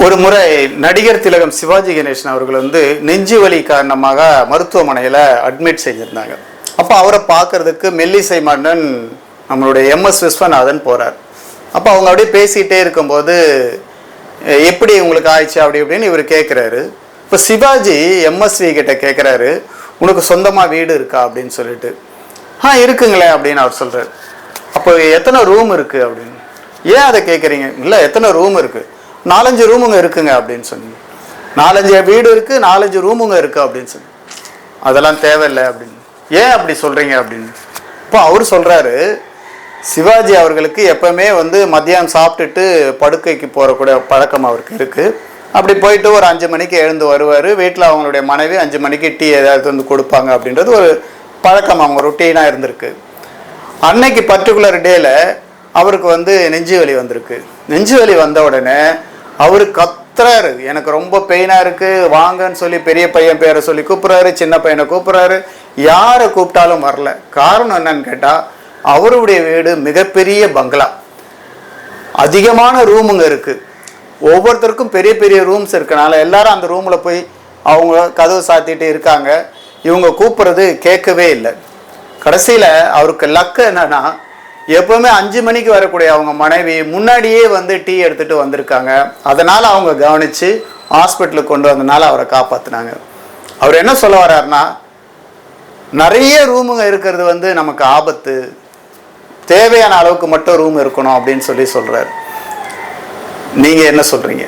ஒரு முறை நடிகர் திலகம் சிவாஜி கணேசன் அவர்கள் நெஞ்சு வலி காரணமாக மருத்துவமனையில் அட்மிட் செஞ்சுருந்தாங்க. அப்போ அவரை பார்க்கறதுக்கு மெல்லிசை மன்னன் நம்மளுடைய MS விஸ்வநாதன் போகிறார். அப்போ அவங்க அப்படியே பேசிகிட்டே இருக்கும்போது எப்படி உங்களுக்கு ஆயிடுச்சு அப்படி இப்படின்னு இவர் கேட்குறாரு. இப்போ சிவாஜி MSV கிட்ட கேட்குறாரு, உனக்கு சொந்தமாக வீடு இருக்கா அப்படின்னு சொல்லிட்டு. இருக்குங்களே அப்படின்னு அவர் சொல்கிறார். அப்போ எத்தனை ரூம் இருக்குது அப்படின்னு. ஏன் அதை கேட்குறீங்க? இல்லை, எத்தனை ரூம் இருக்குது? 4-5 ரூமுங்க இருக்குங்க அப்படின்னு சொன்னீங்க. 4-5 வீடு இருக்குது, 4-5 ரூமுங்க இருக்குது அப்படின்னு சொல்லி. அதெல்லாம் தேவையில்லை அப்படின்னு. ஏன் அப்படி சொல்கிறீங்க அப்படின்னு. இப்போ அவர் சொல்கிறாரு, சிவாஜி அவர்களுக்கு எப்பவுமே மதியானம் சாப்பிட்டுட்டு படுக்கைக்கு போகக்கூடிய பழக்கம் அவருக்கு இருக்குது. அப்படி போயிட்டு ஒரு 5 மணிக்கு எழுந்து வருவார். வீட்டில் அவங்களுடைய மனைவி 5 மணிக்கு டீ ஏதாவது கொடுப்பாங்க அப்படின்றது ஒரு பழக்கம், அவங்க ரொட்டீனாக இருந்திருக்கு. அன்னைக்கு பர்டிகுலர் டேல அவருக்கு நெஞ்சு வலி வந்திருக்கு. நெஞ்சு வலி வந்த உடனே அவர் கத்துறாரு, எனக்கு ரொம்ப பெயினாக இருக்குது வாங்கன்னு சொல்லி பெரிய பையன் பேரை சொல்லி கூப்பிட்றாரு, சின்ன பையனை கூப்பிட்றாரு. யாரை கூப்பிட்டாலும் வரல. காரணம் என்னன்னு கேட்டால், அவருடைய வீடு மிகப்பெரிய பங்களா, அதிகமான ரூமுங்க இருக்குது. ஒவ்வொருத்தருக்கும் பெரிய பெரிய ரூம்ஸ் இருக்கனால எல்லாரும் அந்த ரூமில் போய் அவங்க கதவு சாத்திட்டு இருக்காங்க. இவங்க கூப்பிட்றது கேட்கவே இல்லை. கடைசியில் அவருக்கு லக்கு என்னன்னா, எப்பவுமே 5 மணிக்கு வரக்கூடிய அவங்க மனைவி முன்னாடியே டீ எடுத்துகிட்டு வந்திருக்காங்க. அதனால் அவங்க கவனித்து ஹாஸ்பிட்டலுக்கு கொண்டு வந்தனால அவரை காப்பாற்றினாங்க. அவர் என்ன சொல்ல வர்றாருன்னா, நிறைய ரூமுங்க இருக்கிறது நமக்கு ஆபத்து, தேவையான அளவுக்கு மட்டும் ரூம் இருக்கணும் அப்படின்னு சொல்லி சொல்கிறார். நீங்கள் என்ன சொல்கிறீங்க?